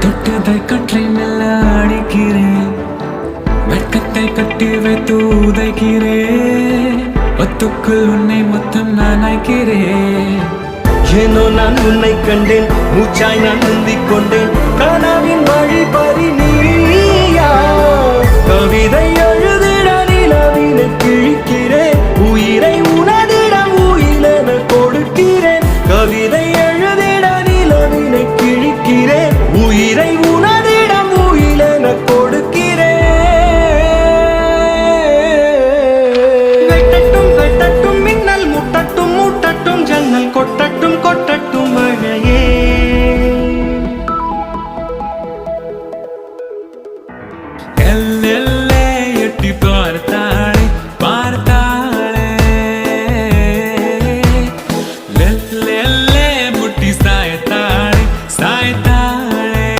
தொட்டதை கற்றை மெல்ல அடிக்கிறேன், வெட்கத்தை கட்டி வைத்து உதைக்கிறேன். ஒத்துக்குள் உன்னை மொத்தம் நான் அழைக்கிறேன். ஏனோ நான் உன்னை கண்டேன், மூச்சாய் நான் முந்திக் கொண்டேன். கனவின் வழிபறி நீயா, கவிதை எழுதிட நிலவினை கிழிக்கிறேன். உயிரை உனதிடம் உயிரென கொடுக்கிறேன். கவிதை எழுதிட நிலவினை கிழிக்கிறேன். உயிரை